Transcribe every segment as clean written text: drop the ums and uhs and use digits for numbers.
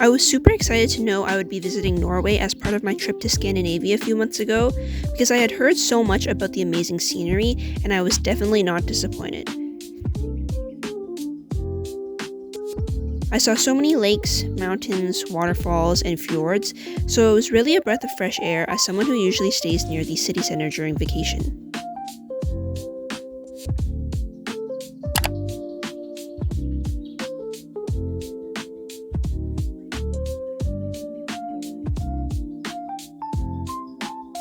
I was super excited to know I would be visiting Norway as part of my trip to Scandinavia a few months ago because I had heard so much about the amazing scenery, and I was definitely not disappointed. I saw so many lakes, mountains, waterfalls, and fjords, so it was really a breath of fresh air as someone who usually stays near the city center during vacation.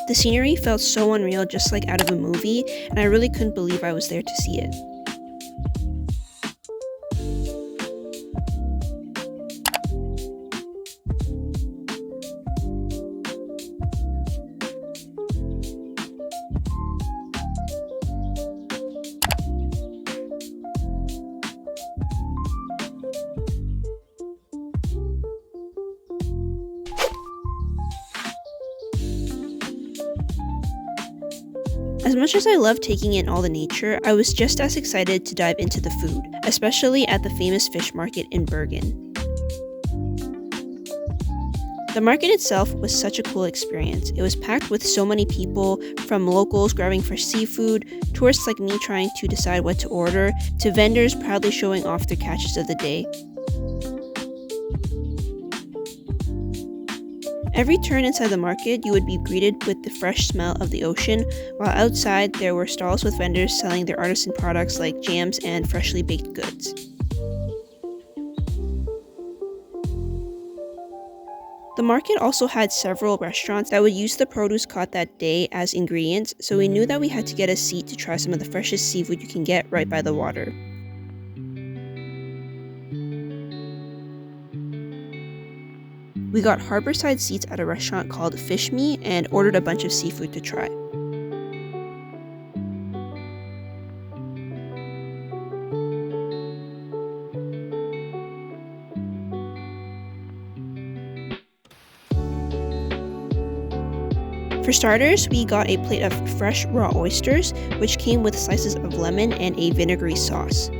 The scenery felt so unreal, just like out of a movie, and I really couldn't believe I was there to see it. As much as I loved taking in all the nature, I was just as excited to dive into the food, especially at the famous fish market in Bergen. The market itself was such a cool experience. It was packed with so many people, from locals grabbing fresh seafood, tourists like me trying to decide what to order, to vendors proudly showing off their catches of the day. Every turn inside the market, you would be greeted with the fresh smell of the ocean, while outside there were stalls with vendors selling their artisan products like jams and freshly baked goods. The market also had several restaurants that would use the produce caught that day as ingredients, so we knew that we had to get a seat to try some of the freshest seafood you can get right by the water. We got harborside seats at a restaurant called Fish Me and ordered a bunch of seafood to try. For starters, we got a plate of fresh raw oysters, which came with slices of lemon and a vinegary sauce.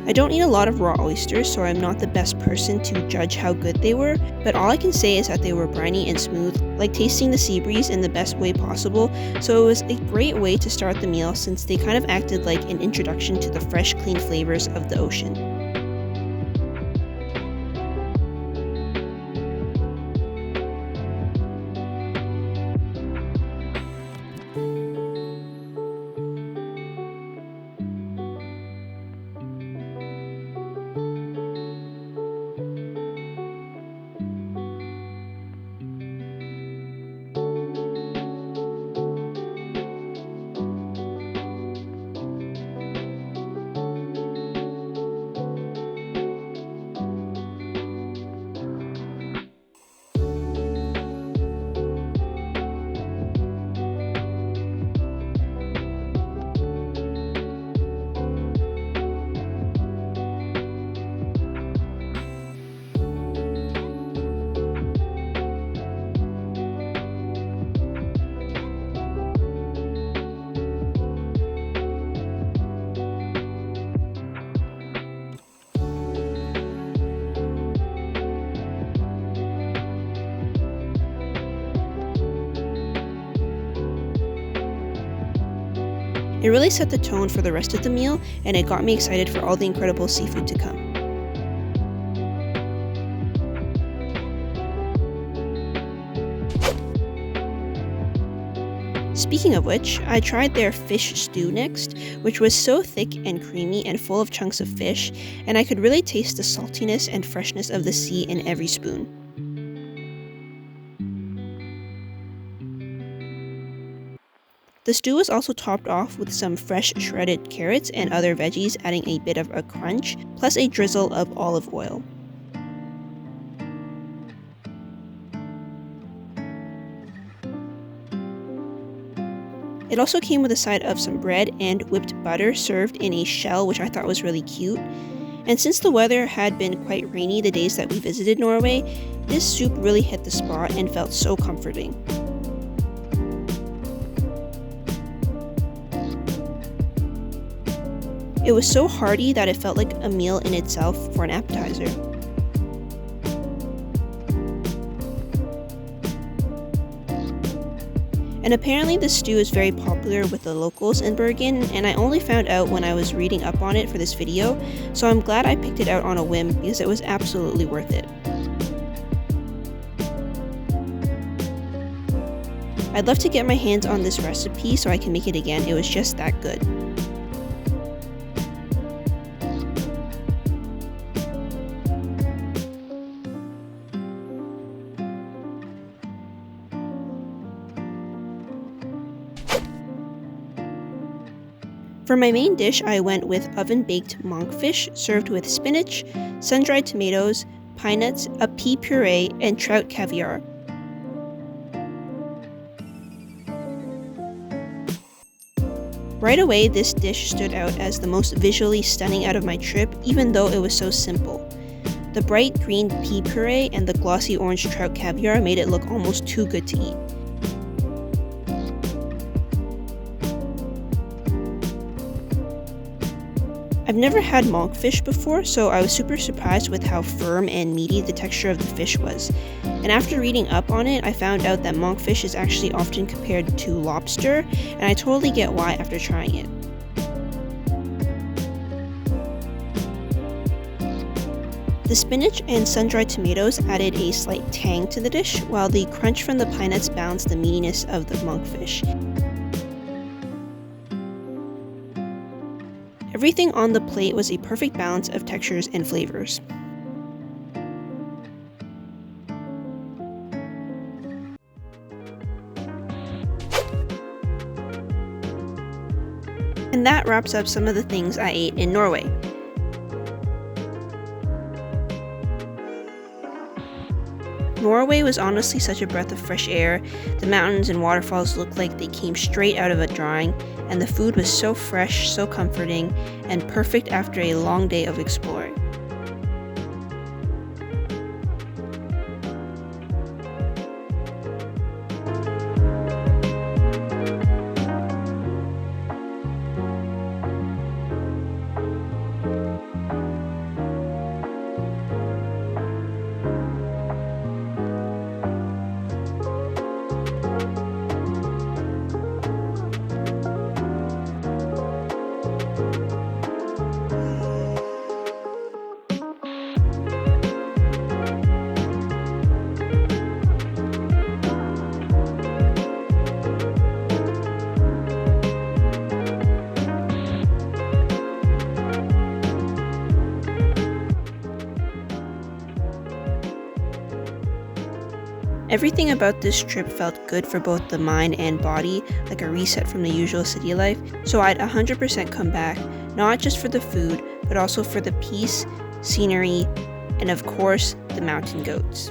I don't eat a lot of raw oysters, so I'm not the best person to judge how good they were, but all I can say is that they were briny and smooth, like tasting the sea breeze in the best way possible, so it was a great way to start the meal since they kind of acted like an introduction to the fresh, clean flavors of the ocean. It really set the tone for the rest of the meal, and it got me excited for all the incredible seafood to come. Speaking of which, I tried their fish stew next, which was so thick and creamy and full of chunks of fish, and I could really taste the saltiness and freshness of the sea in every spoon. The stew was also topped off with some fresh shredded carrots and other veggies, adding a bit of a crunch, plus a drizzle of olive oil. It also came with a side of some bread and whipped butter served in a shell, which I thought was really cute. And since the weather had been quite rainy the days that we visited Norway, this soup really hit the spot and felt so comforting. It was so hearty that it felt like a meal in itself for an appetizer. And apparently this stew is very popular with the locals in Bergen, and I only found out when I was reading up on it for this video, so I'm glad I picked it out on a whim because it was absolutely worth it. I'd love to get my hands on this recipe so I can make it again. It was just that good. For my main dish, I went with oven-baked monkfish served with spinach, sun-dried tomatoes, pine nuts, a pea puree, and trout caviar. Right away, this dish stood out as the most visually stunning out of my trip, even though it was so simple. The bright green pea puree and the glossy orange trout caviar made it look almost too good to eat. I've never had monkfish before, so I was super surprised with how firm and meaty the texture of the fish was. And after reading up on it, I found out that monkfish is actually often compared to lobster, and I totally get why after trying it. The spinach and sun-dried tomatoes added a slight tang to the dish, while the crunch from the pine nuts balanced the meatiness of the monkfish. Everything on the plate was a perfect balance of textures and flavors. And that wraps up some of the things I ate in Norway. Norway was honestly such a breath of fresh air. The mountains and waterfalls looked like they came straight out of a drawing, and the food was so fresh, so comforting, and perfect after a long day of exploring. Everything about this trip felt good for both the mind and body, like a reset from the usual city life, so I'd 100% come back, not just for the food, but also for the peace, scenery, and of course, the mountain goats.